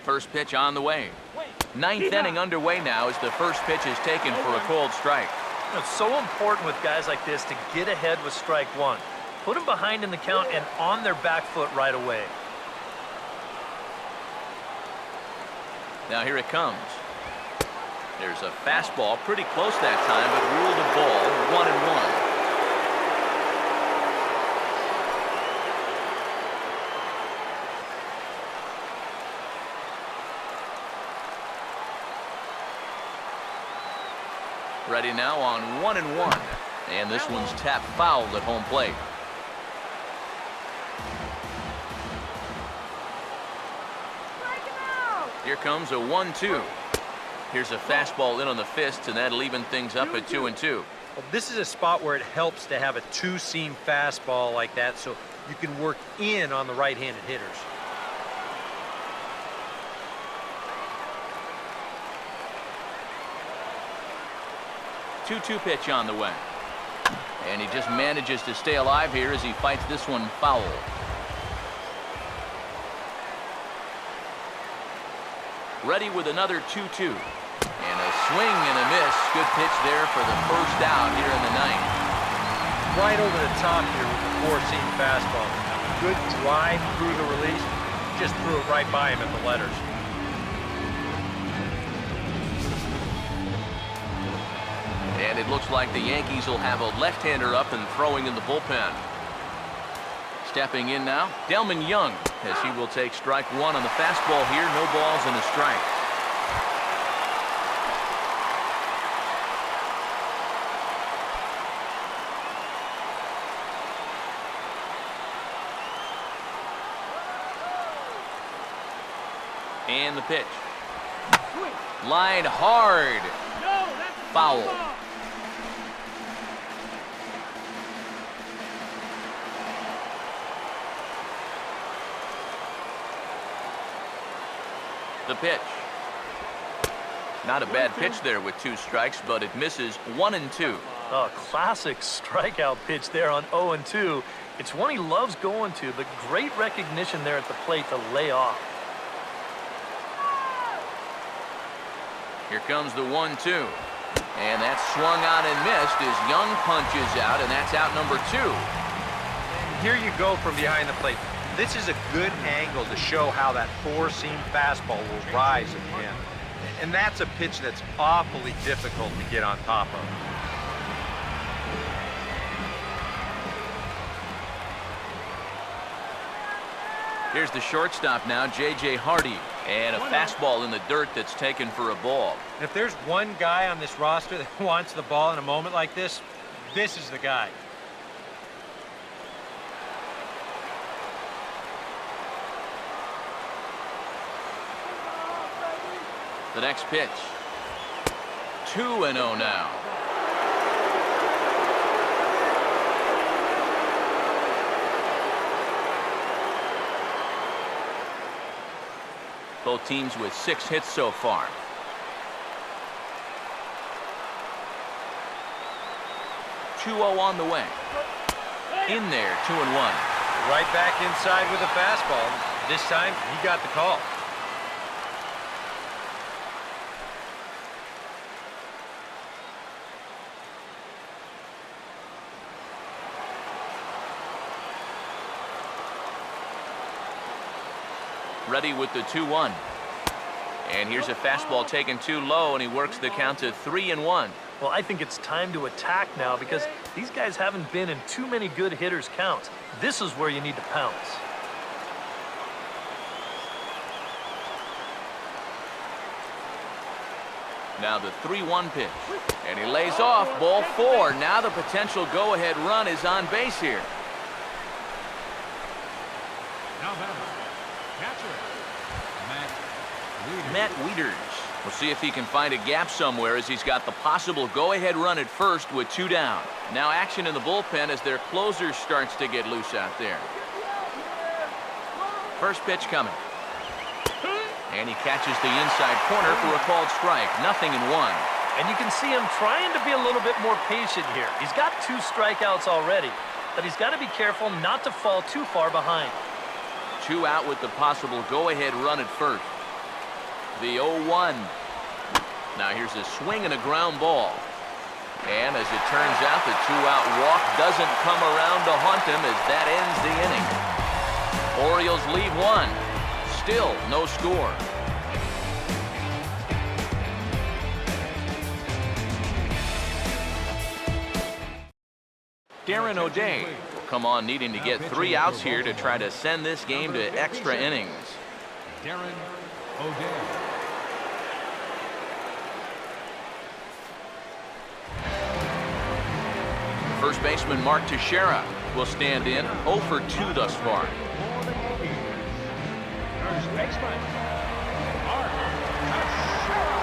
First pitch on the way. Ninth inning underway now as the first pitch is taken for a cold strike. It's so important with guys like this to get ahead with strike one. Put them behind in the count and on their back foot right away. Now here it comes. There's a fastball pretty close that time, but ruled a ball, 1-1. Ready now on 1-1. And this one's tapped foul at home plate. Here comes a 1-2. Here's a fastball in on the fist, and that'll even things up at 2-2. Well, this is a spot where it helps to have a two-seam fastball like that so you can work in on the right-handed hitters. 2-2 pitch on the way. And he just manages to stay alive here as he fights this one foul. Ready with another 2-2. And a swing and a miss. Good pitch there for the first out here in the ninth. Right over the top here with the four-seam fastball. Good drive through the release. Just threw it right by him at the letters. And it looks like the Yankees will have a left-hander up and throwing in the bullpen. Stepping in now, Delman Young, as he will take strike one on the fastball here. No balls and a strike. And the pitch. Line hard. Foul. The pitch. Not a bad pitch there with two strikes, but it misses 1-2. A classic strikeout pitch there on 0-2. It's one he loves going to, but great recognition there at the plate to lay off. Here comes the 1-2. And that's swung on and missed as Young punches out, and that's out number 2. And here you go from behind the plate. This is a good angle to show how that four-seam fastball will rise at the end. And that's a pitch that's awfully difficult to get on top of. Here's the shortstop now, J.J. Hardy. And a fastball in the dirt that's taken for a ball. And if there's one guy on this roster that wants the ball in a moment like this, this is the guy. The next pitch. 2-0 now. Both teams with 6 hits so far. On the way. In there, 2-1. Right back inside with a fastball. This time, he got the call. Ready with the 2-1. And here's a fastball taken too low, and he works the count to 3-1. Well, I think it's time to attack now because these guys haven't been in too many good hitters' counts. This is where you need to pounce. Now the 3-1 pitch. And he lays off, ball 4. Now the potential go-ahead run is on base here. Matt Wieters. We'll see if he can find a gap somewhere as he's got the possible go-ahead run at first with 2 down. Now action in the bullpen as their closer starts to get loose out there. First pitch coming. And he catches the inside corner for a called strike. 0-1. And you can see him trying to be a little bit more patient here. He's got 2 strikeouts already, but he's got to be careful not to fall too far behind. 2 out with the possible go-ahead run at first. The 0-1. Now here's a swing and a ground ball. And as it turns out, the two-out walk doesn't come around to haunt him as that ends the inning. Orioles lead one. Still no score. Darren O'Day will come on needing to get 3 outs here to try to send this game to extra innings. Darren O'Day. First baseman Mark Teixeira will stand in 0 for 2 thus far. First baseman, Mark Teixeira.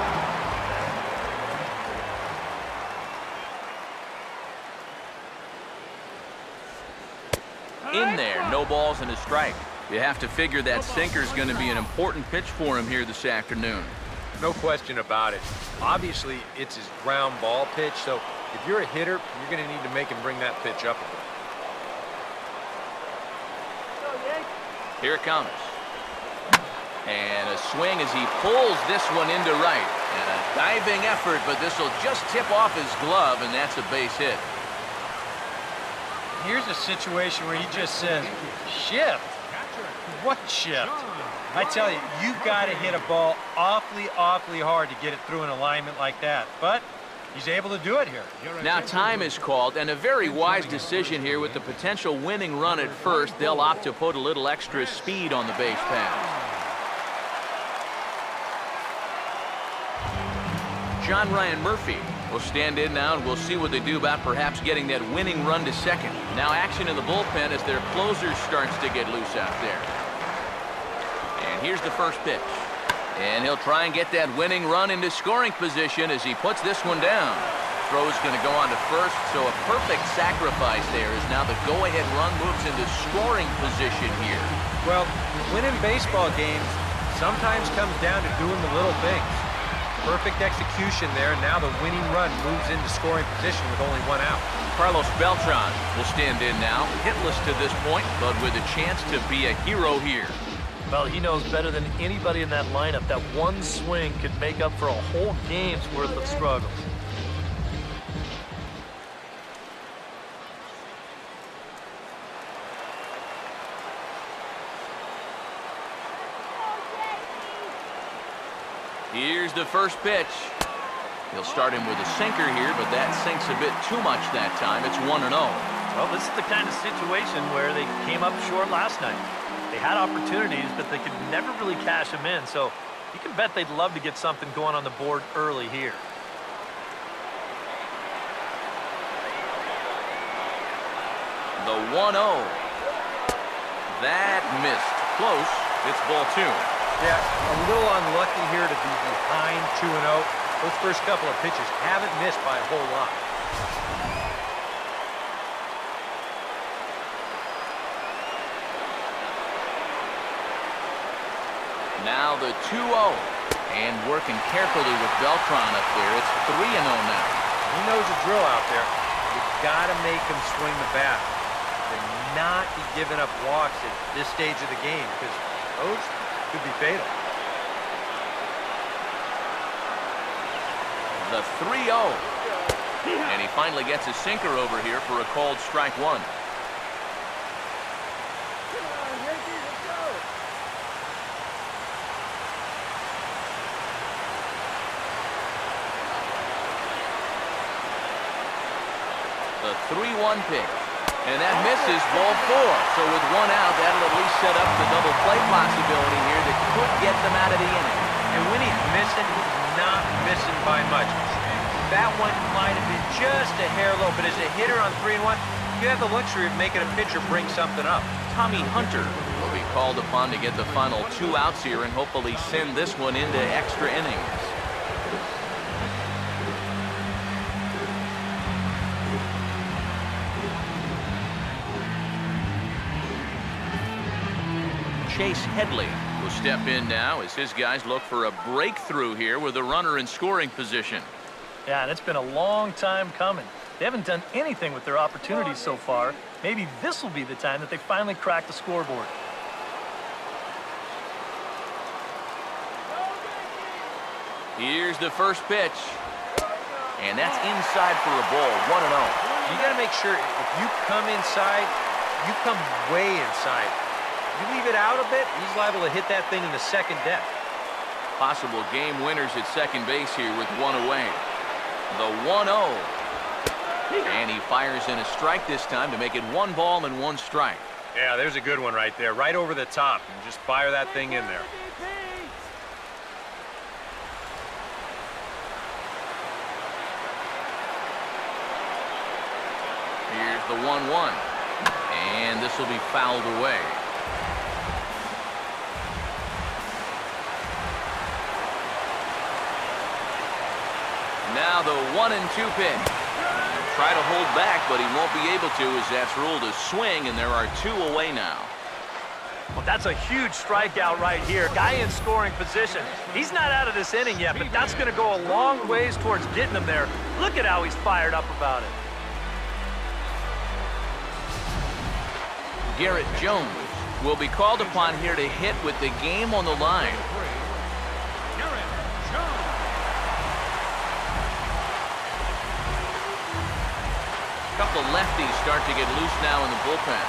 In there, no balls and a strike. You have to figure that sinker's going to be an important pitch for him here this afternoon. No question about it. Obviously, it's his ground ball pitch, so if you're a hitter, you're going to need to make him bring that pitch up a bit. Here it comes. And a swing as he pulls this one into right. And a diving effort, but this will just tip off his glove, and that's a base hit. Here's a situation where he just says, shift. What shift? I tell you, you've got to hit a ball awfully, awfully hard to get it through an alignment like that. But he's able to do it here. Now time is called, and a very wise decision here with the potential winning run at first. They'll opt to put a little extra speed on the base pass. John Ryan Murphy will stand in now, and we'll see what they do about perhaps getting that winning run to second. Now action in the bullpen as their closer starts to get loose out there. And here's the first pitch. And he'll try and get that winning run into scoring position as he puts this one down. Throw's going to go on to first, so a perfect sacrifice there as now the go-ahead run moves into scoring position here. Well, winning baseball games sometimes comes down to doing the little things. Perfect execution there, and now the winning run moves into scoring position with only 1 out. Carlos Beltran will stand in now, hitless to this point, but with a chance to be a hero here. Well, he knows better than anybody in that lineup that one swing could make up for a whole game's worth of struggles. Here's the first pitch. He'll start him with a sinker here, but that sinks a bit too much that time. It's 1-0. Well, this is the kind of situation where they came up short last night. They had opportunities, but they could never really cash them in, so you can bet they'd love to get something going on the board early here. The 1-0. That missed. Close. It's ball 2. Yeah, a little unlucky here to be behind 2-0. Those first couple of pitches haven't missed by a whole lot. Now the 2-0. And working carefully with Beltran up there. It's 3-0 now. He knows the drill out there. You've got to make him swing the bat. And not be giving up walks at this stage of the game, because those could be fatal. The 3-0. And he finally gets a sinker over here for a called strike 1. The 3-1 pitch. And that misses, ball 4. So with 1 out, that'll at least set up the double play possibility here that could get them out of the inning. And when he's missing, he's not missing by much. That one might have been just a hair low, but as a hitter on 3-1, you have the luxury of making a pitcher bring something up. Tommy Hunter will be called upon to get the final 2 outs here and hopefully send this one into extra innings. Chase Headley will step in now as his guys look for a breakthrough here with a runner in scoring position. Yeah, and it's been a long time coming. They haven't done anything with their opportunities so far. Maybe this will be the time that they finally crack the scoreboard. Here's the first pitch. And that's inside for a ball, 1-0. You got to make sure if you come inside, you come way inside. You leave it out a bit, he's liable to hit that thing in the second deck. Possible game winners at second base here with one away. The 1-0. And he fires in a strike this time to make it 1 ball and 1 strike. Yeah, there's a good one right there, right over the top. And just fire that thing in there. Here's the 1-1. And this will be fouled away. Now the 1-2 pitch. Try to hold back, but he won't be able to as that's ruled a swing, and there are 2 away now. Well, that's a huge strikeout right here. Guy in scoring position. He's not out of this inning yet, but that's going to go a long ways towards getting him there. Look at how he's fired up about it. Garrett Jones will be called upon here to hit with the game on the line. A couple lefties start to get loose now in the bullpen.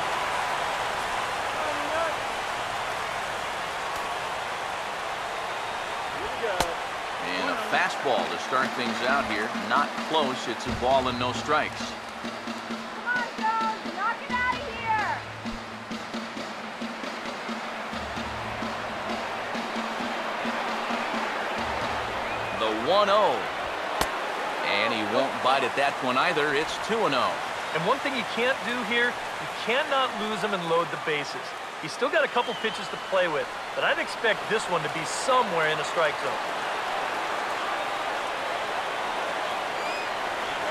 And a fastball to start things out here. Not close. It's a ball and no strikes. Come on, Jones, knock it out of here. The 1-0. And he won't bite at that one either. It's 2-0. And one thing you can't do here, you cannot lose him and load the bases. He's still got a couple pitches to play with, but I'd expect this one to be somewhere in the strike zone.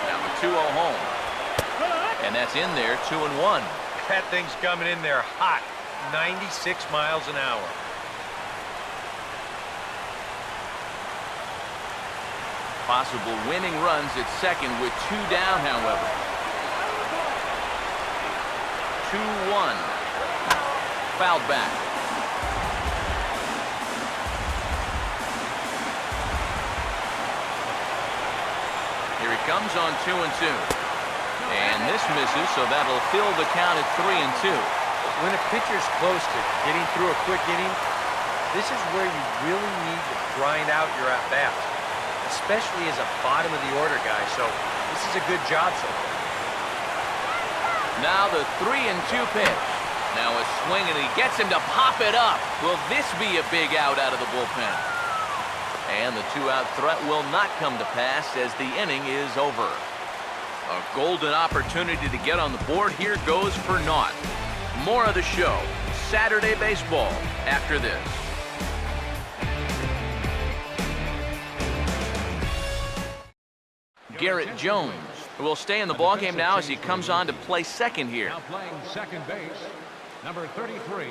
Now the 2-0 home. And that's in there, 2-1. That thing's coming in there hot, 96 miles an hour. Possible winning runs at second with 2 down, however. 2-1. Fouled back. Here he comes on 2-2. And this misses, so that'll fill the count at 3-2. When a pitcher's close to getting through a quick inning, this is where you really need to grind out your at-bats, especially as a bottom-of-the-order guy, so this is a good job so far. Now the 3-2 pitch. Now a swing, and he gets him to pop it up. Will this be a big out of the bullpen? And the 2-out threat will not come to pass as the inning is over. A golden opportunity to get on the board here goes for naught. More of the show, Saturday Baseball, after this. Garrett Jones will stay in the ballgame now as he comes on to play second here. Now playing second base, number 33,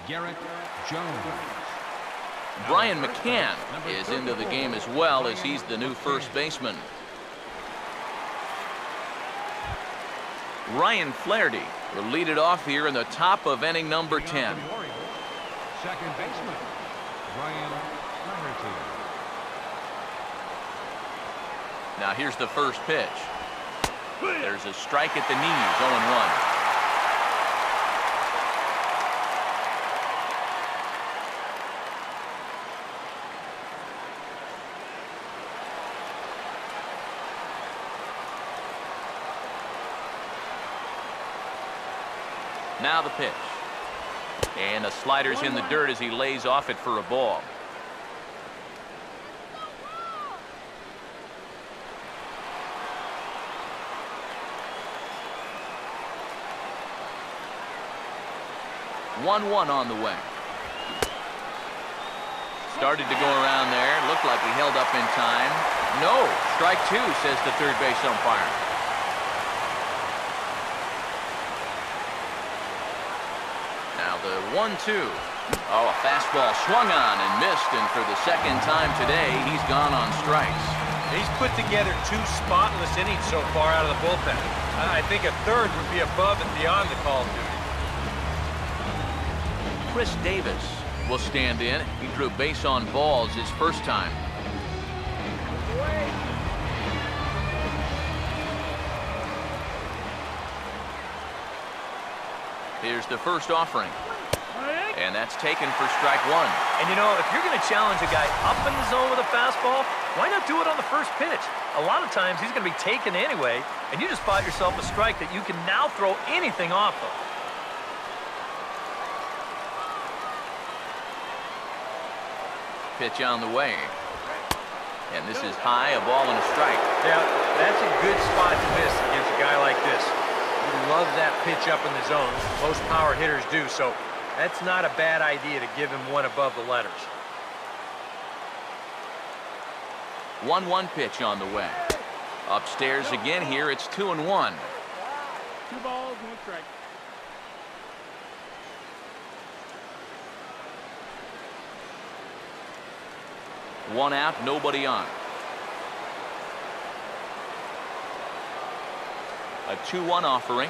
Garrett Jones. Brian McCann is into the game as well, as he's the new first baseman. Ryan Flaherty will lead it off here in the top of inning number 10. Second baseman, Ryan Flaherty. Now here's the first pitch. There's a strike at the knees, 0-1. Now the pitch. And the slider's in the dirt as he lays off it for a ball. One on the way. Started to go around there. Looked like he held up in time. No. Strike 2, says the third base umpire. Now the 1-2. Oh, a fastball swung on and missed, and for the second time today, he's gone on strikes. He's put together 2 spotless innings so far out of the bullpen. I think a third would be above and beyond the call of duty. Chris Davis will stand in. He drew base on balls his first time. Here's the first offering. And that's taken for strike one. And you know, if you're going to challenge a guy up in the zone with a fastball, why not do it on the first pitch? A lot of times he's going to be taken anyway, and you just bought yourself a strike that you can now throw anything off of. Pitch on the way. And this is high, a ball and a strike. Yeah, that's a good spot to miss against a guy like this. He loves that pitch up in the zone. Most power hitters do, so that's not a bad idea to give him one above the letters. 1-1 pitch on the way. Upstairs again here, it's 2-1. 2 balls, 1 strike. One out, nobody on. A 2-1 offering.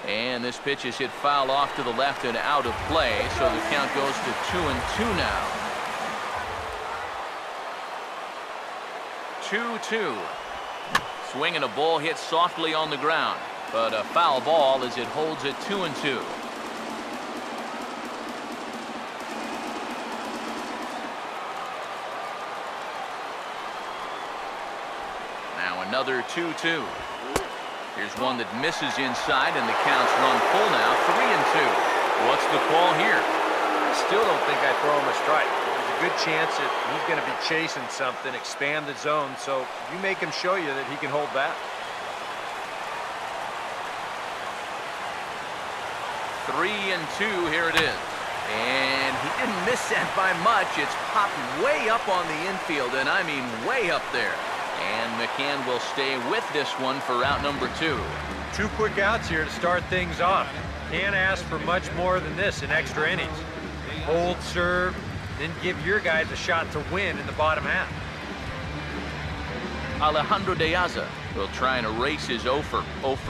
And this pitch is hit foul off to the left and out of play, so the count goes to 2-2 now. 2-2. Swing and a ball hit softly on the ground, but a foul ball as it holds it 2-2. Now another 2-2. Here's one that misses inside, and the count's run full now, 3-2. What's the call here? I still don't think I throw him a strike. There's a good chance that he's going to be chasing something, expand the zone, so you make him show you that he can hold back. 3-2, here it is. And he didn't miss that by much. It's popped way up on the infield, and I mean way up there. And McCann will stay with this one for out number 2. 2 quick outs here to start things off. Can't ask for much more than this in extra innings. Hold, serve, then give your guys a shot to win in the bottom half. Alejandro De Aza will try and erase his 0 for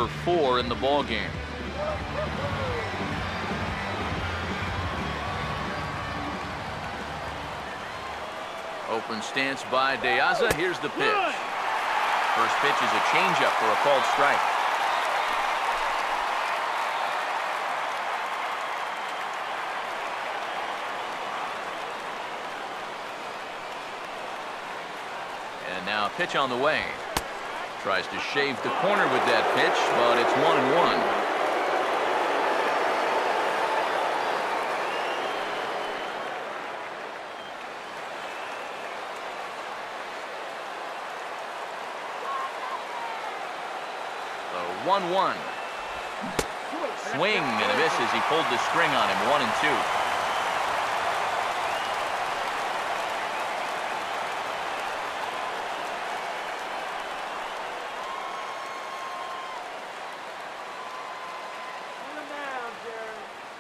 4 in the ballgame. Open stance by De Aza. Here's the pitch. First pitch is a changeup for a called strike. And now a pitch on the way. Tries to shave the corner with that pitch, but it's 1-1. So 1-1. Swing and a miss as he pulled the string on him. 1-2.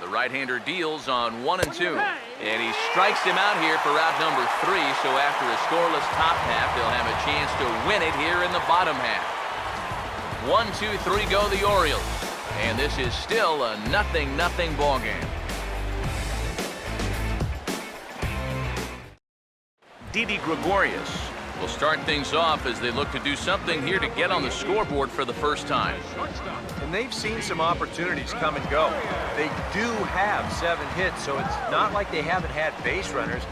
The right-hander deals on 1-2. And he strikes him out here for out number 3. So after a scoreless top half, they'll have a chance to win it here in the bottom half. 1-2-3 go the Orioles. And this is still a 0-0 ball game. Didi Gregorius will start things off as they look to do something here to get on the scoreboard for the first time. And they've seen some opportunities come and go. They do have 7 hits, so it's not like they haven't had base runners.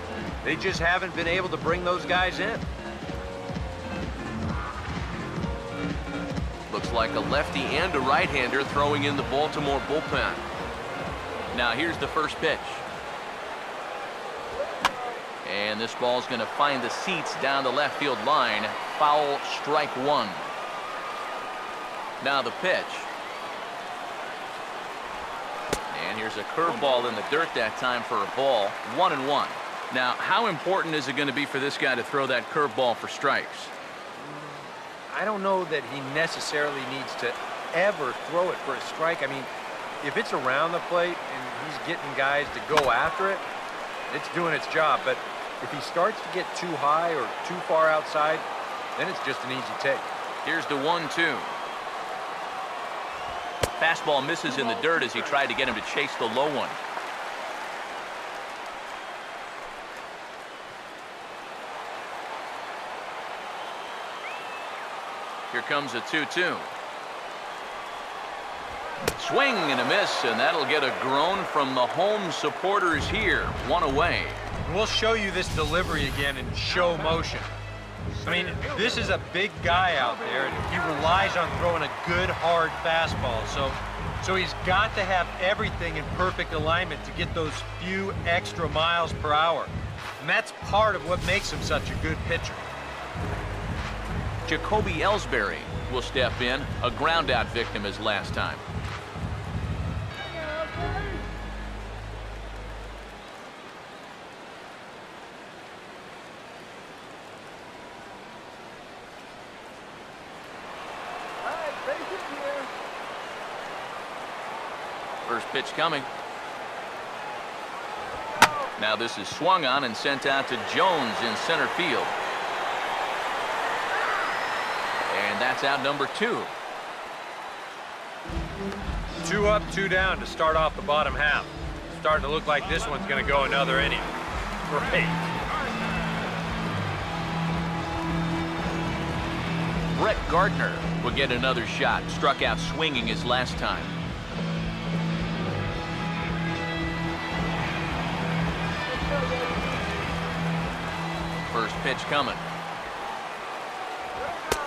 They just haven't been able to bring those guys in. Looks like a lefty and a right-hander throwing in the Baltimore bullpen. Now here's the first pitch. And this ball's going to find the seats down the left field line. Foul, strike 1. Now the pitch. And here's a curveball in the dirt that time for a ball. 1-1. Now, how important is it going to be for this guy to throw that curveball for strikes? I don't know that he necessarily needs to ever throw it for a strike. I mean, if it's around the plate and he's getting guys to go after it, it's doing its job. But if he starts to get too high or too far outside, then it's just an easy take. Here's the 1-2. Fastball misses in the dirt as he tried to get him to chase the low one. Here comes a 2-2. Swing and a miss, and that'll get a groan from the home supporters here. One away. We'll show you this delivery again in show motion. I mean, this is a big guy out there, and he relies on throwing a good, hard fastball. So he's got to have everything in perfect alignment to get those few extra miles per hour. And that's part of what makes him such a good pitcher. Jacoby Ellsbury will step in, a ground-out victim as last time. First pitch coming. Now this is swung on and sent out to Jones in center field. And that's out number 2. 2 up, 2 down to start off the bottom half. Starting to look like this one's going to go another inning. Great. Brett Gardner will get another shot. Struck out swinging his last time. First pitch coming.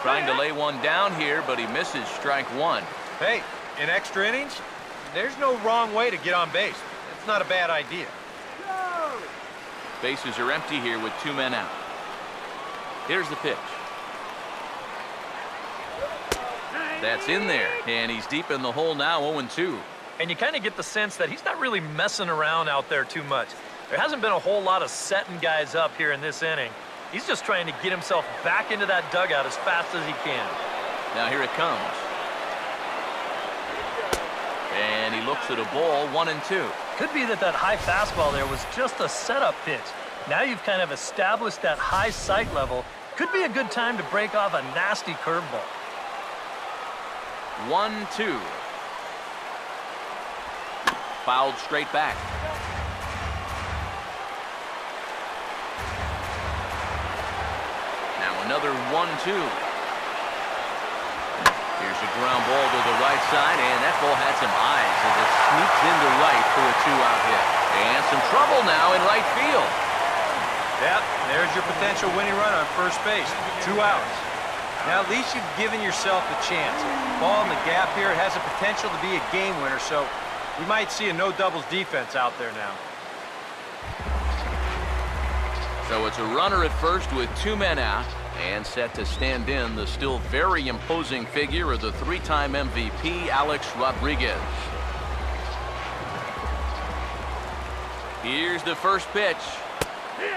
Trying to lay one down here, but he misses strike 1. Hey, in extra innings, there's no wrong way to get on base. It's not a bad idea. Bases are empty here with 2 men out. Here's the pitch. That's in there, and he's deep in the hole now, 0-2. And you kind of get the sense that he's not really messing around out there too much. There hasn't been a whole lot of setting guys up here in this inning. He's just trying to get himself back into that dugout as fast as he can. Now here it comes. And he looks at a ball, 1-2. Could be that high fastball there was just a setup pitch. Now you've kind of established that high sight level. Could be a good time to break off a nasty curveball. 1-2. Fouled straight back. Now another 1-2. Here's a ground ball to the right side, and that ball had some eyes as it sneaks into right for a 2-out hit. And some trouble now in right field. Yep, there's your potential winning run on first base. 2 outs. Now, at least you've given yourself a chance. Ball in the gap here, it has the potential to be a game winner, so we might see a no-doubles defense out there now. So it's a runner at first with 2 men out, and set to stand in the still very imposing figure of the 3-time MVP, Alex Rodriguez. Here's the first pitch,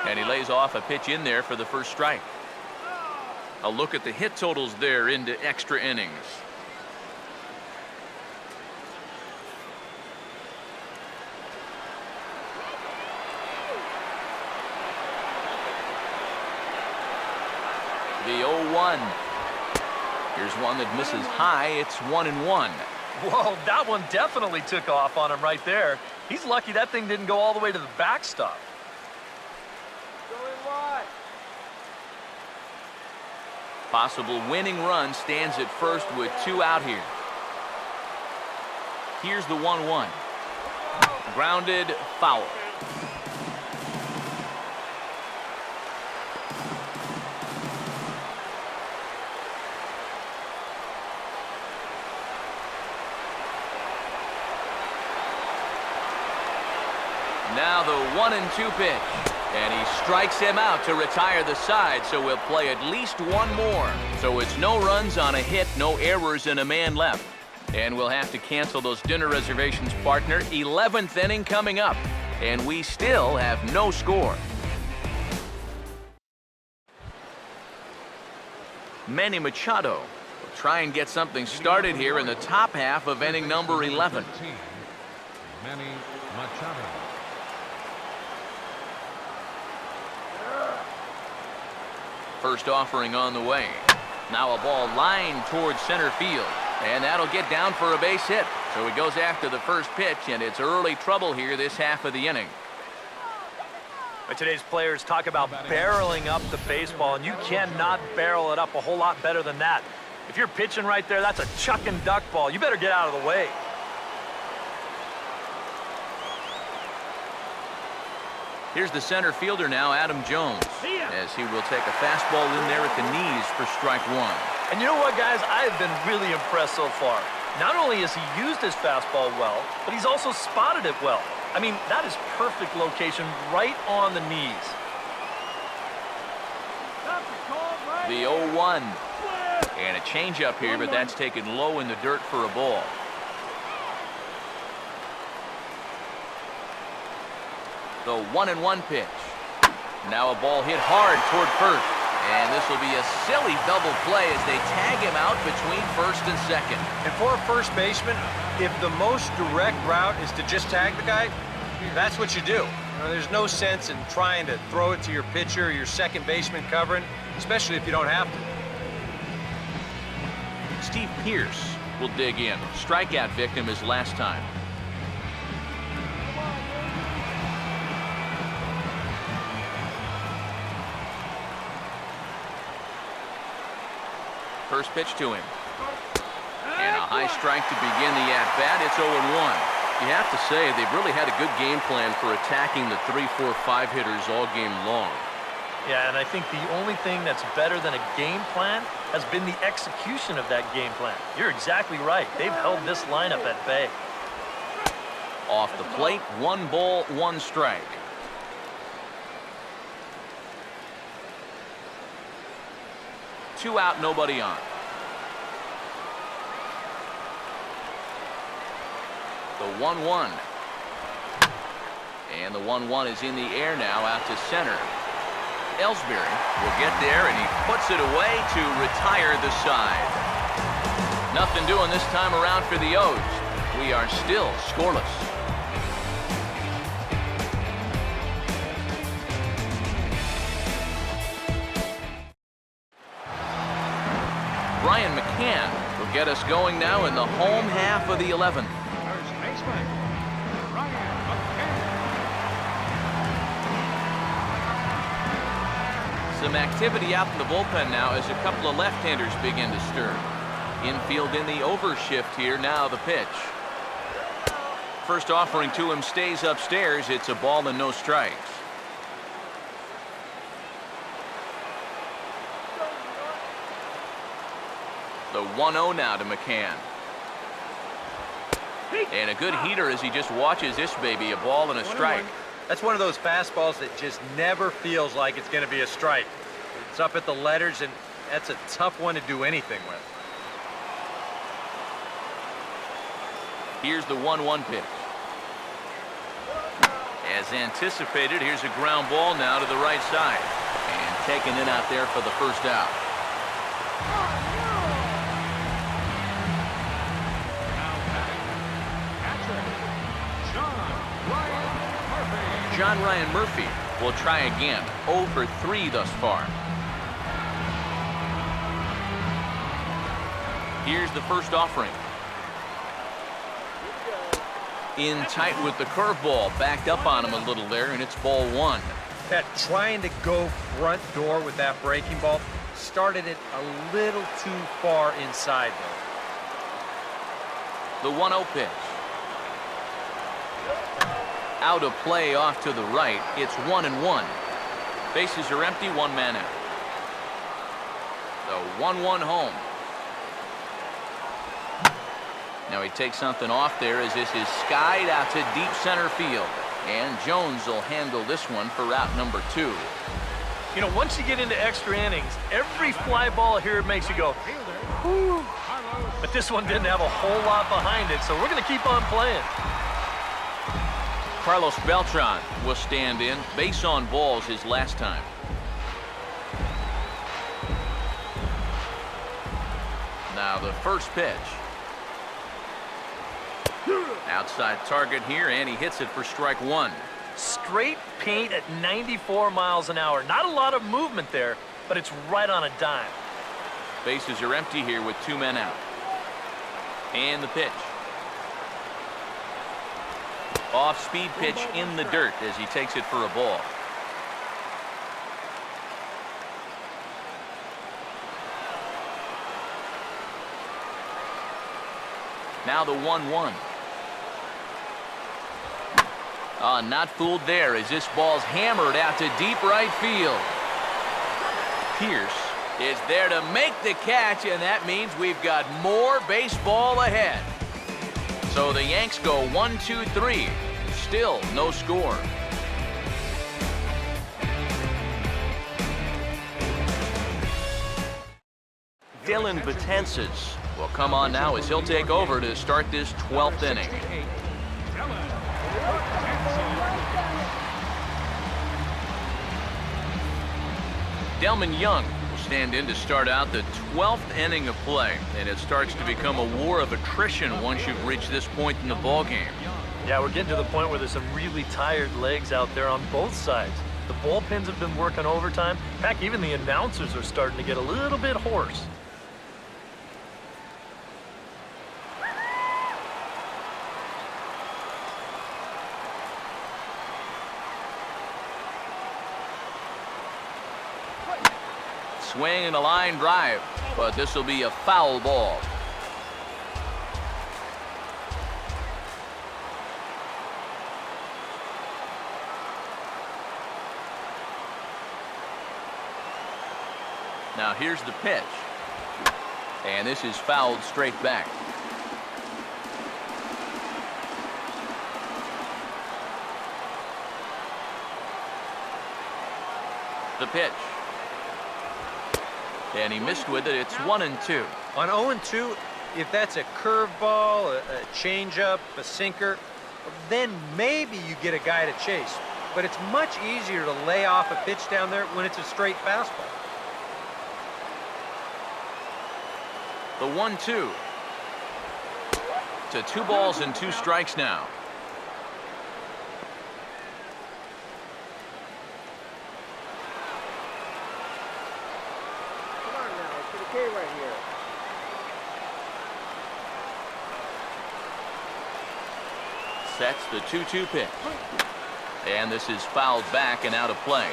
and he lays off a pitch in there for the first strike. A look at the hit totals there into extra innings. The 0-1. Here's one that misses high. It's 1-1. Whoa, that one definitely took off on him right there. He's lucky that thing didn't go all the way to the backstop. Possible winning run stands at first with 2 out here. Here's the 1-1. Grounded, foul. Now the 1-2 pitch. And he strikes him out to retire the side, so we'll play at least one more. So it's no runs on a hit, no errors, and a man left. And we'll have to cancel those dinner reservations, partner. 11th inning coming up, and we still have no score. Manny Machado will try and get something started here in the top half of inning number 11. Manny Machado. First offering on the way. Now a ball lined towards center field. And that'll get down for a base hit. So he goes after the first pitch, and it's early trouble here this half of the inning. But today's players talk about barreling up the baseball, and you cannot barrel it up a whole lot better than that. If you're pitching right there, that's a chuck and duck ball. You better get out of the way. Here's the center fielder now, Adam Jones, as he will take a fastball in there at the knees for strike one. And you know what, guys? I have been really impressed so far. Not only has he used his fastball well, but he's also spotted it well. I mean, that is perfect location right on the knees. The 0-1. And a changeup here, but that's taken low in the dirt for a ball. The 1-1 pitch. Now a ball hit hard toward first. And this will be a silly double play as they tag him out between first and second. And for a first baseman, if the most direct route is to just tag the guy, that's what you do. There's no sense in trying to throw it to your pitcher or your second baseman covering, especially if you don't have to. Steve Pearce will dig in. Strikeout victim his last time. First pitch to him. And a high strike to begin the at-bat. It's 0-1. You have to say they've really had a good game plan for attacking the 3, 4, 5 hitters all game long. Yeah, and I think the only thing that's better than a game plan has been the execution of that game plan. You're exactly right. They've held this lineup at bay. Off the plate, 1 ball, 1 strike. Two out, nobody on. The 1-1. And the 1-1 is in the air now out to center. Ellsbury will get there, and he puts it away to retire the side. Nothing doing this time around for the O's. We are still scoreless. Brian McCann will get us going now in the home half of the 11th. First baseman, Brian McCann. Some activity out in the bullpen now as a couple of left-handers begin to stir. Infield in the overshift here. Now the pitch. First offering to him stays upstairs. It's a ball and no strikes. The 1-0 now to McCann. And a good heater as he just watches this baby. A ball and a strike. That's one of those fastballs that just never feels like it's going to be a strike. It's up at the letters, and that's a tough one to do anything with. Here's the 1-1 pitch. As anticipated, here's a ground ball now to the right side. And taken in out there for the first out. John Ryan Murphy will try again. 0 for 3 thus far. Here's the first offering. In tight with the curveball. Backed up on him a little there, and it's ball 1. That trying to go front door with that breaking ball started it a little too far inside there. The 1-0 pitch. Out of play off to the right. It's 1-1. Bases are empty, 1 man out. The 1-1 home. Now he takes something off there as this is skied out to deep center field. And Jones will handle this one for route number 2. You know, once you get into extra innings, every fly ball here makes you go, whew. But this one didn't have a whole lot behind it, so we're going to keep on playing. Carlos Beltran will stand in. Base on balls his last time. Now the first pitch. Outside target here, and he hits it for strike 1. Straight paint at 94 miles an hour. Not a lot of movement there, but it's right on a dime. Bases are empty here with 2 men out. And the pitch. Off-speed pitch in the dirt as he takes it for a ball. Now the 1-1. Not fooled there as this ball's hammered out to deep right field. Pierce is there to make the catch, and that means we've got more baseball ahead. So the Yanks go 1-2-3. Still no score. Dylan Betances will come on now as he'll take over to start this 12th inning. Delman Young will stand in to start out the 12th inning of play, and it starts to become a war of attrition once you've reached this point in the ballgame. Yeah, we're getting to the point where there's some really tired legs out there on both sides. The bullpens have been working overtime. Heck, even the announcers are starting to get a little bit hoarse. Swing and a line drive, but this will be a foul ball. Now here's the pitch, and this is fouled straight back. The pitch. And he missed with it. It's 1-2. On 0-2, if that's a curveball, a changeup, a sinker, then maybe you get a guy to chase. But it's much easier to lay off a pitch down there when it's a straight fastball. The 1-2. To 2 balls and 2 strikes now. Right here. Sets the 2-2 pitch. And this is fouled back and out of play.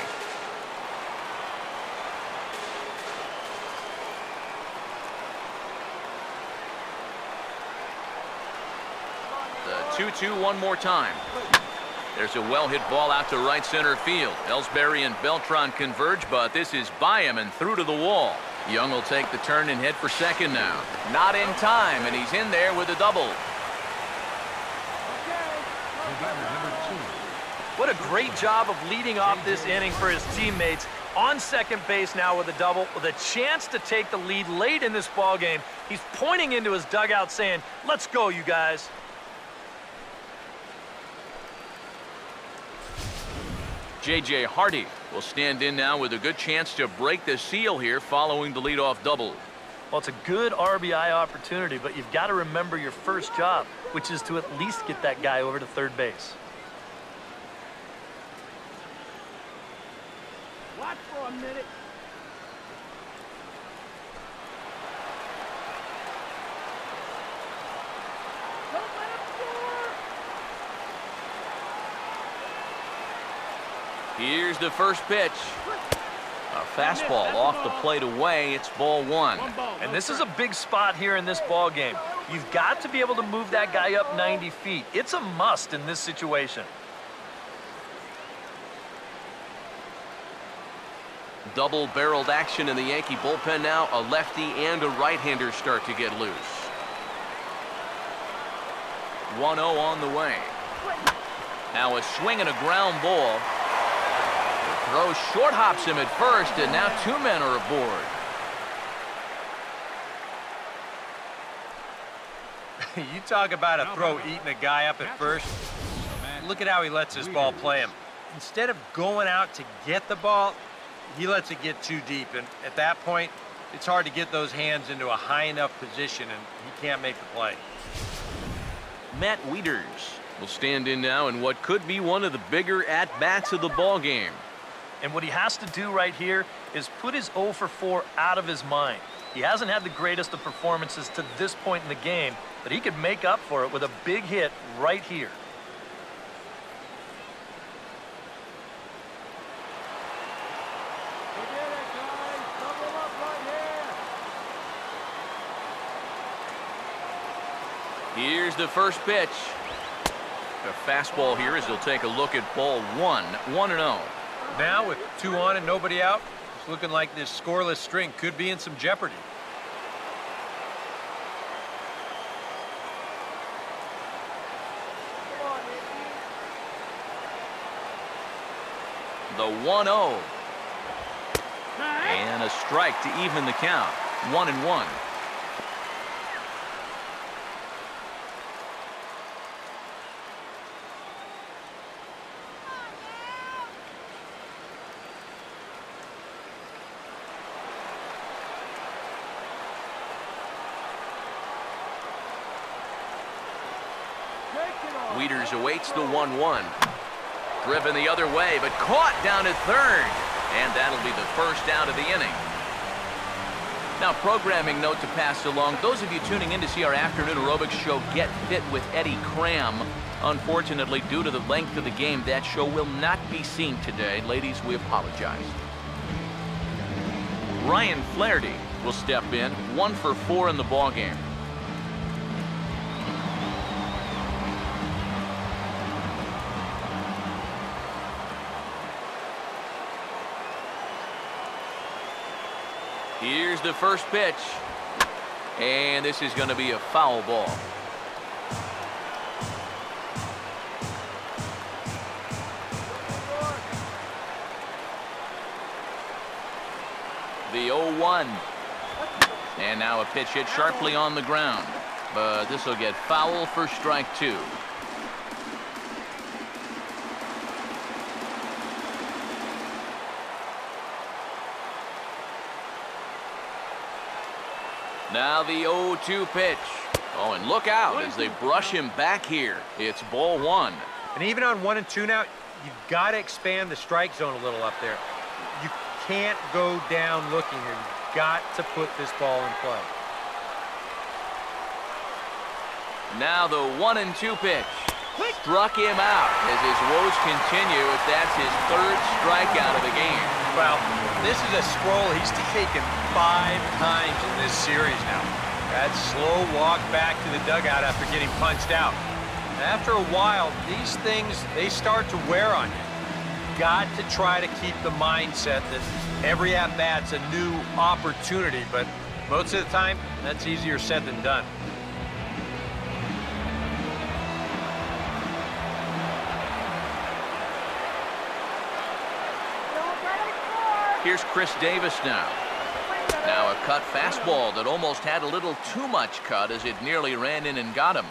The 2-2 one more time. There's a well-hit ball out to right center field. Ellsbury and Beltran converge, but this is by him and through to the wall. Young will take the turn and head for second now. Not in time, and he's in there with a double. What a great job of leading off this inning for his teammates. On second base now with a double, with a chance to take the lead late in this ball game. He's pointing into his dugout saying, "Let's go, you guys." J.J. Hardy will stand in now with a good chance to break the seal here following the leadoff double. Well, it's a good RBI opportunity, but you've got to remember your first job, which is to at least get that guy over to third base. Watch for a minute. Don't let him score. Here's the first pitch. A fastball off the plate away. It's ball 1. And this is a big spot here in this ball game. You've got to be able to move that guy up 90 feet. It's a must in this situation. Double-barreled action in the Yankee bullpen now. A lefty and a right-hander start to get loose. 1-0 on the way. Now a swing and a ground ball. Throw short hops him at first, and now 2 men are aboard. You talk about a throw eating a guy up at first. Look at how he lets this ball play him. Instead of going out to get the ball, he lets it get too deep. And at that point, it's hard to get those hands into a high enough position, and he can't make the play. Matt Wieters will stand in now in what could be one of the bigger at-bats of the ball game. And what he has to do right here is put his 0 for 4 out of his mind. He hasn't had the greatest of performances to this point in the game, but he could make up for it with a big hit right here. Here's the first pitch. A fastball here as he'll take a look at ball one. 1-0. Now with 2 on and nobody out, it's looking like this scoreless string could be in some jeopardy. The 1-0. And a strike to even the count. 1-1. Wieters awaits the 1-1. Driven the other way, but caught down at third. And that'll be the first out of the inning. Now, programming note to pass along. Those of you tuning in to see our afternoon aerobics show, Get Fit with Eddie Cram. Unfortunately, due to the length of the game, that show will not be seen today. Ladies, we apologize. Ryan Flaherty will step in, 1 for 4 in the ballgame. Here's the first pitch. And this is going to be a foul ball. The 0-1. And now a pitch hit sharply on the ground. But this will get foul for strike 2. Now the 0-2 pitch. Oh, and look out as they brush him back here. It's ball 1. And even on 1 and 2 now, you've got to expand the strike zone a little up there. You can't go down looking here. You've got to put this ball in play. Now the 1 and 2 pitch. Struck him out as his woes continue as that's his 3rd strikeout of the game. Well, this is a scroll he's taken 5 times in this series now. That slow walk back to the dugout after getting punched out. After a while, these things, they start to wear on you. Got to try to keep the mindset that every at-bat's a new opportunity, but most of the time, that's easier said than done. Here's Chris Davis now. Now a cut fastball that almost had a little too much cut as it nearly ran in and got him.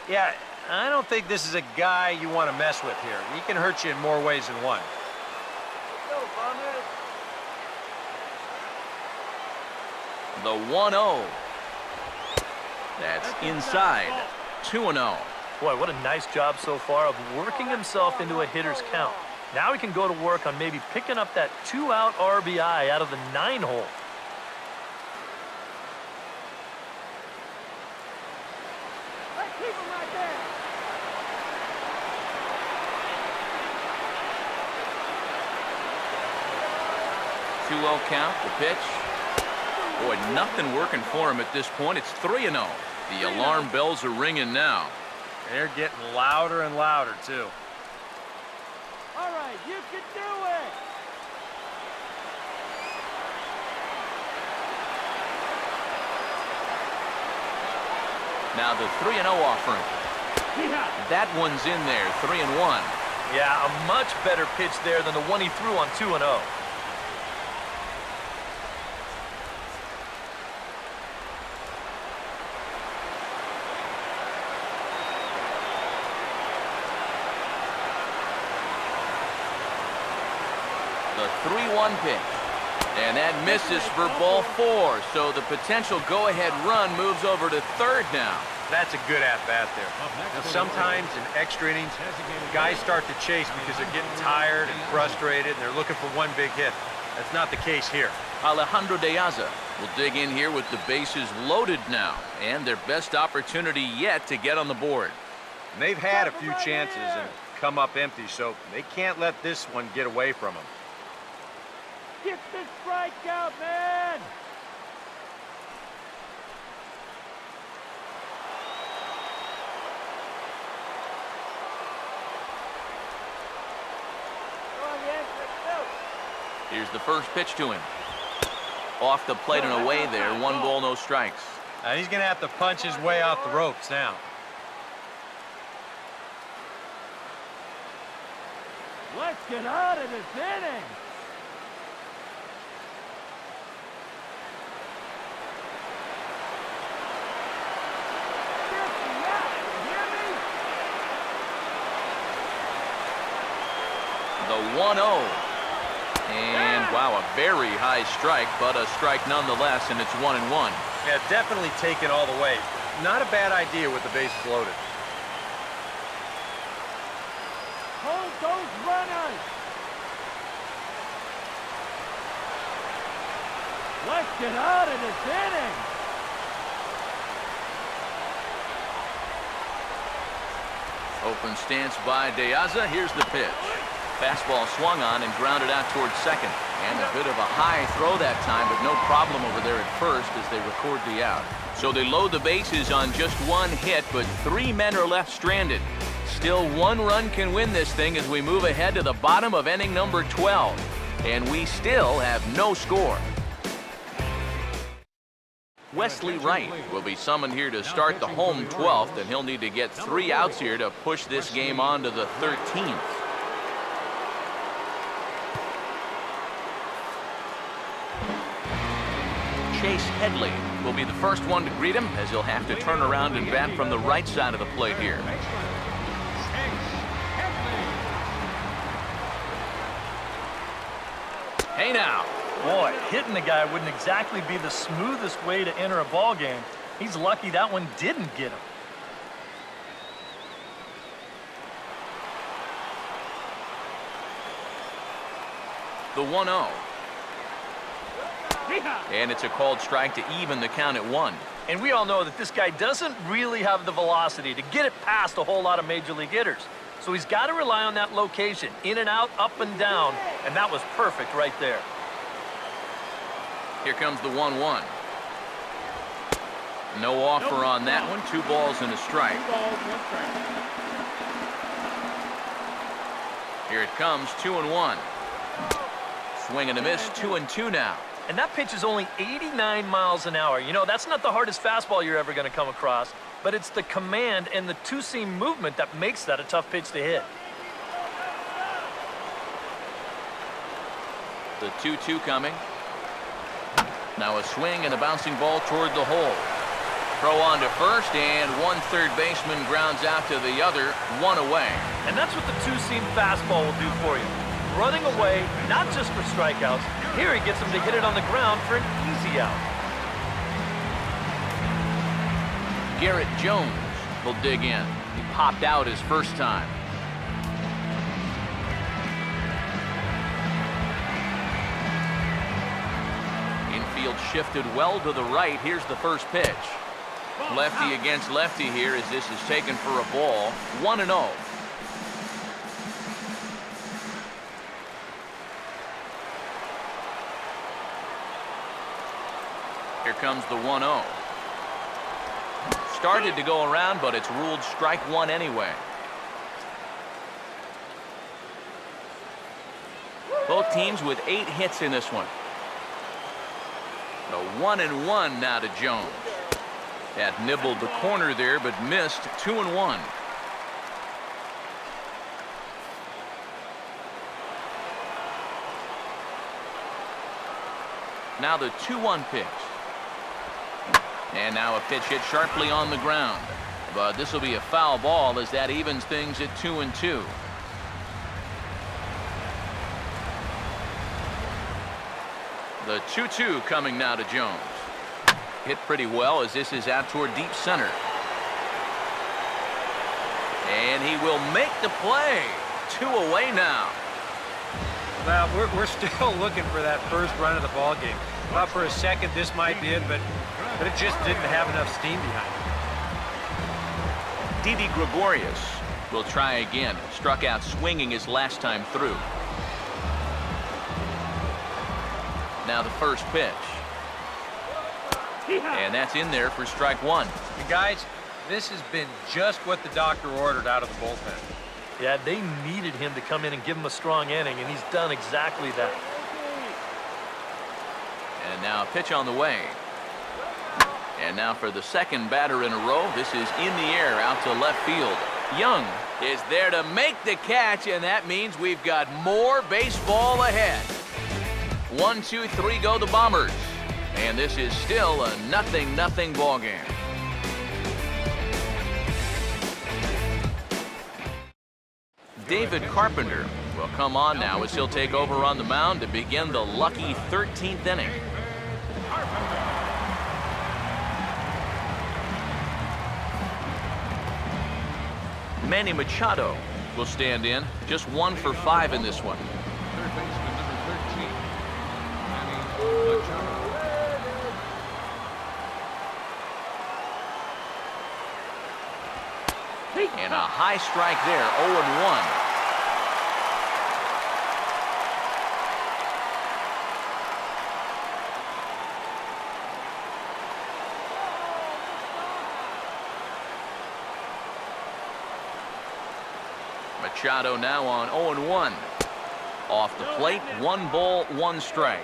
Yeah, I don't think this is a guy you want to mess with here. He can hurt you in more ways than one. The 1-0. That's inside. 2-0. Boy, what a nice job so far of working himself into a hitter's count. Now he can go to work on maybe picking up that 2-out RBI out of the 9-hole. Let's keep him right there. 2-0 count, the pitch. Boy, nothing working for him at this point. It's 3-0. The alarm bells are ringing now. They're getting louder and louder, too. All right, you can do it. Now the 3-0 offering. That one's in there, 3-1. Yeah, a much better pitch there than the one he threw on 2-0. The 3-1 pitch. And that misses for ball 4. So the potential go-ahead run moves over to third now. That's a good at-bat there. Now, sometimes in extra innings, guys start to chase because they're getting tired and frustrated, and they're looking for one big hit. That's not the case here. Alejandro De Aza will dig in here with the bases loaded now. And their best opportunity yet to get on the board. And they've had a few chances and come up empty, so they can't let this one get away from them. Get the strikeout, man. Here's the first pitch to him. Off the plate and away there. 1 ball, no strikes. He's going to have to punch his way off the ropes now. Let's get out of this inning. The 1-0. And, wow, a very high strike, but a strike nonetheless, and it's 1-1. Yeah, definitely taken all the way. Not a bad idea with the bases loaded. Hold those runners. Let's get out of this inning. Open stance by De Aza. Here's the pitch. Fastball swung on and grounded out towards second. And a bit of a high throw that time, but no problem over there at first as they record the out. So they load the bases on just 1 hit, but 3 men are left stranded. Still 1 run can win this thing as we move ahead to the bottom of inning number 12. And we still have no score. Wesley Wright will be summoned here to start the home 12th, and he'll need to get 3 outs here to push this game on to the 13th. Chase Headley will be the first one to greet him as he'll have to turn around and bat from the right side of the plate here. Hey now. Boy, hitting the guy wouldn't exactly be the smoothest way to enter a ball game. He's lucky that one didn't get him. The 1-0. And it's a called strike to even the count at 1. And we all know that this guy doesn't really have the velocity to get it past a whole lot of major league hitters. So he's got to rely on that location, in and out, up and down, and that was perfect right there. Here comes the 1-1. No offer on that one. 2 balls and a strike. Here it comes, 2-1. Swing and a miss, 2-2 now. And that pitch is only 89 miles an hour. You know, that's not the hardest fastball you're ever going to come across, but it's the command and the 2-seam movement that makes that a tough pitch to hit. The 2-2 coming. Now a swing and a bouncing ball toward the hole. Throw on to first, and 1 third baseman grounds out to the other, 1 away. And that's what the 2-seam fastball will do for you. Running away, not just for strikeouts. Here he gets him to hit it on the ground for an easy out. Garrett Jones will dig in. He popped out his first time. Infield shifted well to the right. Here's the first pitch. Lefty against lefty here as this is taken for a ball. 1-0. Here comes the 1-0. Started to go around, but it's ruled strike 1 anyway. Both teams with 8 hits in this one. The 1-1 now to Jones. That nibbled the corner there, but missed. 2-1. Now the 2-1 pitch. And now a pitch hit sharply on the ground. But this will be a foul ball as that evens things at 2-2. The 2-2 coming now to Jones. Hit pretty well as this is out toward deep center. And he will make the play. 2 away now. Well, we're still looking for that first run of the ball game. Thought for a second this might be it, but it just didn't have enough steam behind it. Didi Gregorius will try again. Struck out swinging his last time through. Now the first pitch. And that's in there for strike 1. And guys, this has been just what the doctor ordered out of the bullpen. Yeah, they needed him to come in and give him a strong inning, and he's done exactly that. And now a pitch on the way. And now for the second batter in a row. This is in the air out to left field. Young is there to make the catch, and that means we've got more baseball ahead. 1, 2, 3 go the Bombers. And this is still a 0-0 ball game. David Carpenter will come on now as he'll take over on the mound to begin the lucky 13th inning. Manny Machado will stand in, just 1 for 5 in this one. Third baseman number 13, Manny Machado. And a high strike there, 0-1. Machado now on 0-1. Off the plate, 1 ball, 1 strike.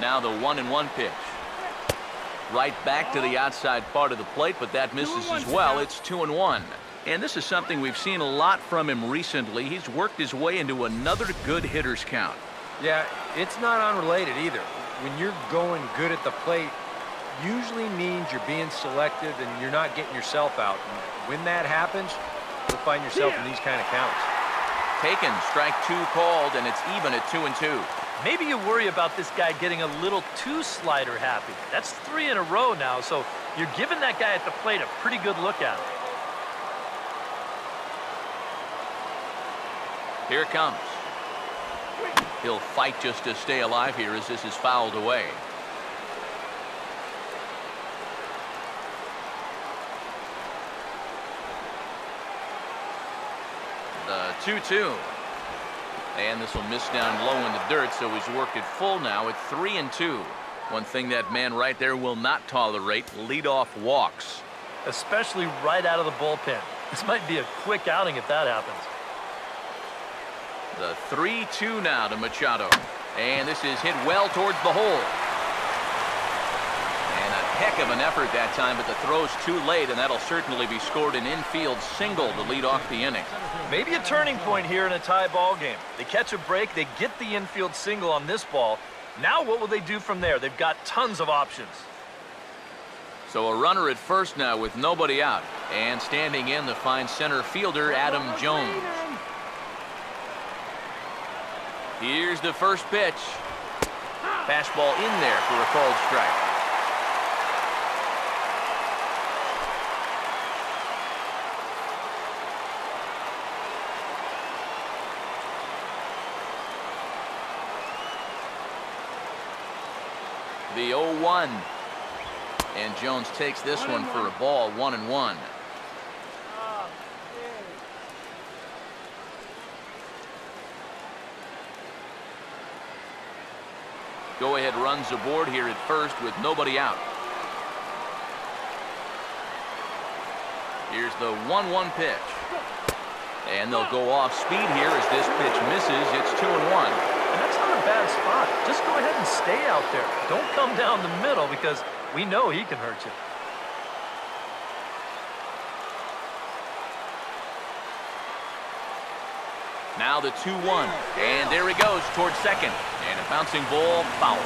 Now the 1-1 pitch. Right back to the outside part of the plate, but that misses as well. It's 2-1. And this is something we've seen a lot from him recently. He's worked his way into another good hitter's count. Yeah, it's not unrelated either. When you're going good at the plate, usually means you're being selective and you're not getting yourself out. And when that happens, you'll find yourself in these kind of counts. Taken, strike 2 called, and it's even at 2-2. Maybe you worry about this guy getting a little too slider happy. That's 3 in a row now, so you're giving that guy at the plate a pretty good look at him. Here it comes. He'll fight just to stay alive here as this is fouled away. The 2-2. And this will miss down low in the dirt, so he's worked it full now at 3-2. One thing that man right there will not tolerate, leadoff walks. Especially right out of the bullpen. This might be a quick outing if that happens. The 3-2 now to Machado. And this is hit well towards the hole. And a heck of an effort that time, but the throw's too late, and that'll certainly be scored an infield single to lead off the inning. Maybe a turning point here in a tie ball game. They catch a break, they get the infield single on this ball. Now what will they do from there? They've got tons of options. So a runner at first now with nobody out. And standing in the fine center fielder, Adam Jones. Here's the first pitch. Fastball in there for a called strike. The 0-1. And Jones takes this one for a ball, 1-1. Go-ahead runs aboard here at first with nobody out. Here's the 1-1 pitch. And they'll go off speed here as this pitch misses. It's 2-1. And that's not a bad spot. Just go ahead and stay out there. Don't come down the middle because we know he can hurt you. Now the 2-1. And there he goes towards second. And a bouncing ball, foul.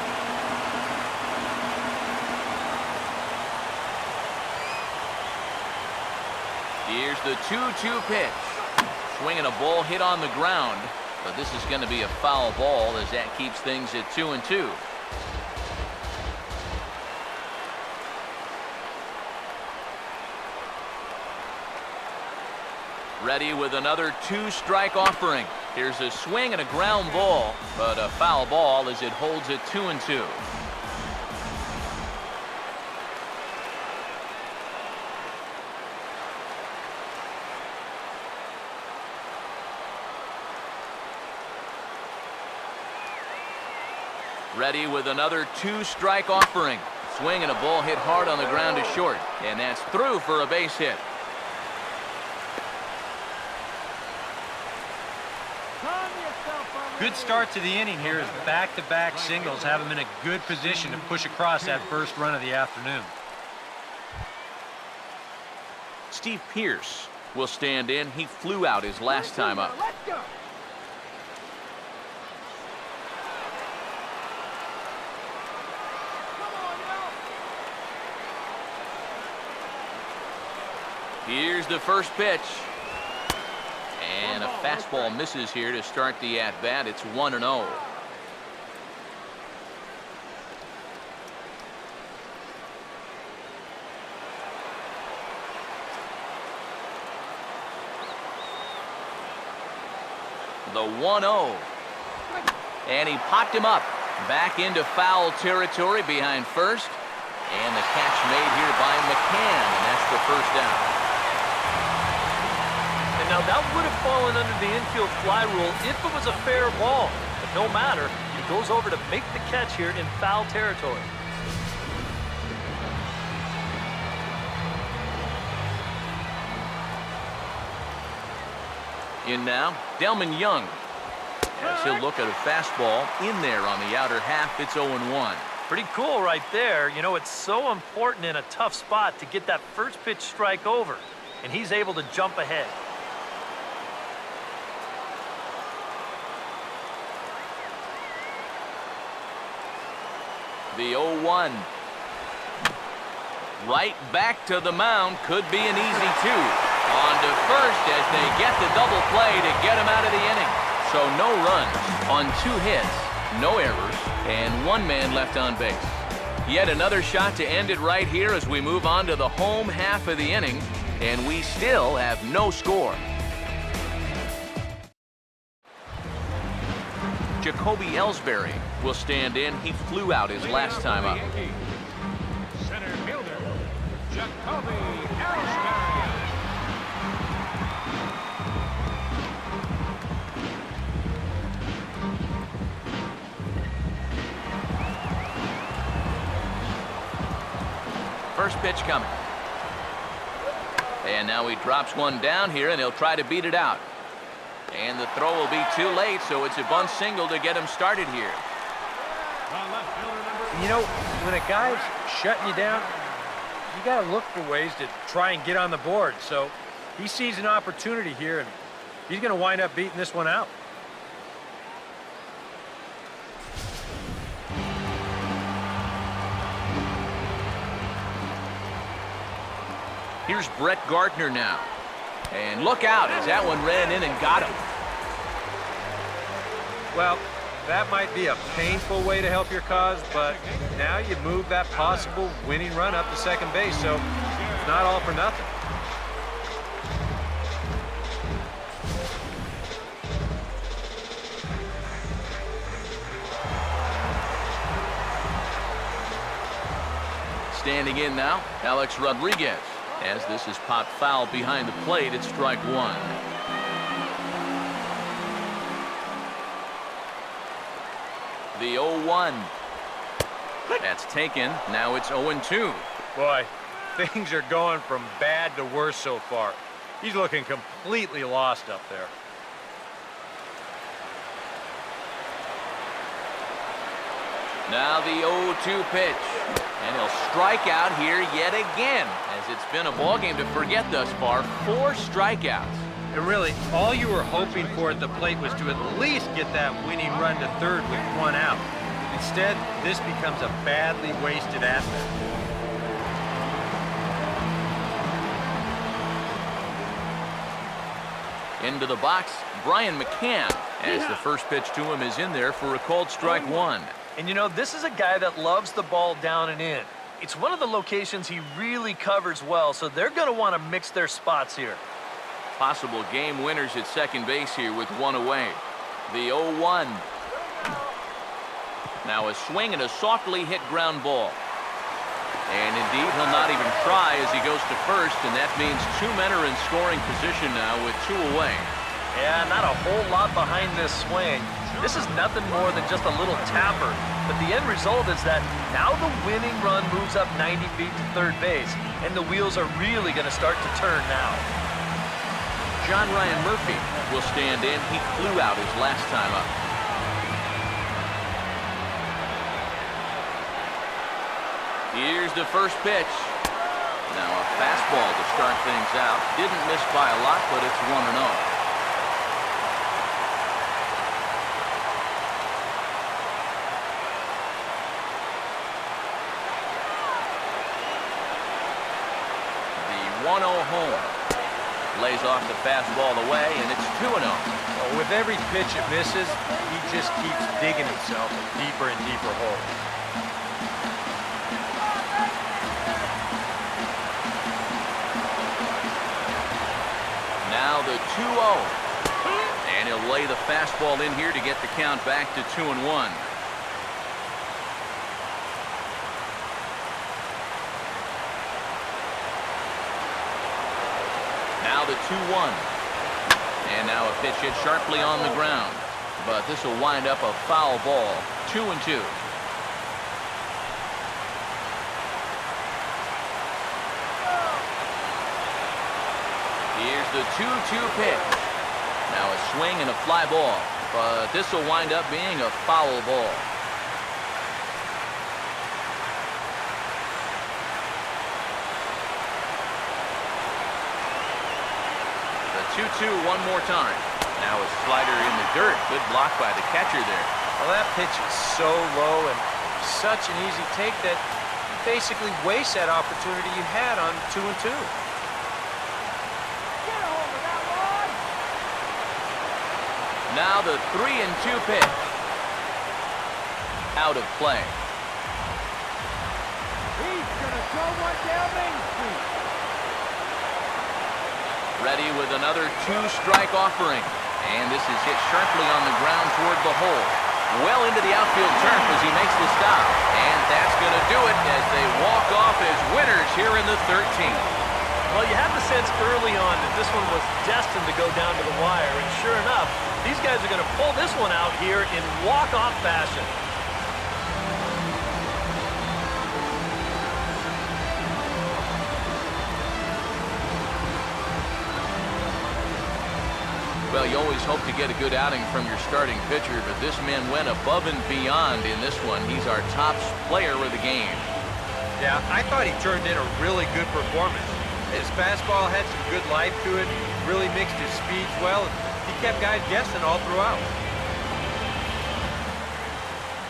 Here's the 2-2 pitch. Swinging a ball hit on the ground. But this is going to be a foul ball as that keeps things at 2-2. Ready with another 2-strike offering. Here's a swing and a ground ball, but a foul ball as it holds at 2-2. Ready with another 2-strike offering. Swing and a ball hit hard on the ground to short, and that's through for a base hit. Good start to the inning here as back-to-back singles have him in a good position to push across that first run of the afternoon. Steve Pearce will stand in. He flew out his last time up. Let's go. Here's the first pitch. And a fastball misses here to start the at-bat. It's 1-0. The 1-0. And he popped him up. Back into foul territory behind first. And the catch made here by McCann. And that's the first down. And now that would have fallen under the infield fly rule if it was a fair ball. But no matter, he goes over to make the catch here in foul territory. In now, Delman Young. As he'll look at a fastball in there on the outer half. It's 0-1. Pretty cool right there. You know, it's so important in a tough spot to get that first pitch strike over. And he's able to jump ahead. The 0-1. Right back to the mound. Could be an easy two. On to first as they get the double play to get him out of the inning. So no runs on 2 hits, no errors, and 1 man left on base. Yet another shot to end it right here as we move on to the home half of the inning, and we still have no score. Jacoby Ellsbury will stand in. He flew out his last time up. Center fielder, Jacoby Ellsbury. First pitch coming. And now he drops one down here, and he'll try to beat it out. And the throw will be too late, so it's a bunt single to get him started here. You know, when a guy's shutting you down, you got to look for ways to try and get on the board. So he sees an opportunity here, and he's going to wind up beating this one out. Here's Brett Gardner now. And look out as that one ran in and got him. Well, that might be a painful way to help your cause, but now you move that possible winning run up to second base, so it's not all for nothing. Standing in now, Alex Rodriguez. As this is popped foul behind the plate, it's strike 1. The 0-1. That's taken. Now it's 0-2. Boy, things are going from bad to worse so far. He's looking completely lost up there. Now the 0-2 pitch. And he'll strike out here yet again, as it's been a ball game to forget thus far. 4 strikeouts. And really, all you were hoping for at the plate was to at least get that winning run to third with 1 out. Instead, this becomes a badly wasted at-bat. Into the box, Brian McCann, as the first pitch to him is in there for a called strike 1. And you know, this is a guy that loves the ball down and in. It's one of the locations he really covers well, so they're going to want to mix their spots here. Possible game winners at second base here with 1 away. The 0-1. Now a swing and a softly hit ground ball. And indeed, he'll not even try as he goes to first, and that means 2 men are in scoring position now with 2 away. Yeah, not a whole lot behind this swing. This is nothing more than just a little tapper. But the end result is that now the winning run moves up 90 feet to third base, and the wheels are really going to start to turn now. John Ryan Murphy will stand in. He flew out his last time up. Here's the first pitch. Now a fastball to start things out. Didn't miss by a lot, but it's 1-0. The 1-0 home. Lays off the fastball away, and it's 2-0. Well, with every pitch it misses, he just keeps digging himself a deeper and deeper hole. Now the 2-0. And he'll lay the fastball in here to get the count back to 2-1. Now the 2-1. And now a pitch hit sharply on the ground. But this will wind up a foul ball. 2-2. Here's the 2-2 pitch. Now a swing and a fly ball. But this will wind up being a foul ball. The 2-2 one more time. Now a slider in the dirt. Good block by the catcher there. Well, that pitch is so low and such an easy take that you basically waste that opportunity you had on 2-2. Now the 3-2 pitch. Out of play. He's gonna throw one down Main Street. Ready with another 2-strike offering. And this is hit sharply on the ground toward the hole. Well into the outfield turf as he makes the stop. And that's going to do it as they walk off as winners here in the 13th. Well, you have the sense early on that this one was destined to go down to the wire, and sure enough, these guys are going to pull this one out here in walk-off fashion. Well, you always hope to get a good outing from your starting pitcher, but this man went above and beyond in this one. He's our top player of the game. Yeah, I thought he turned in a really good performance. His fastball had some good life to it, really mixed his speeds well, and he kept guys guessing all throughout.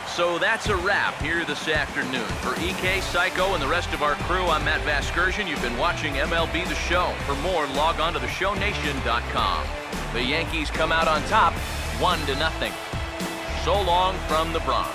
So that's a wrap here this afternoon. For EK, Psycho, and the rest of our crew, I'm Matt Vasgersian. You've been watching MLB The Show. For more, log on to theshownation.com. The Yankees come out on top, 1-0. So long from the Bronx.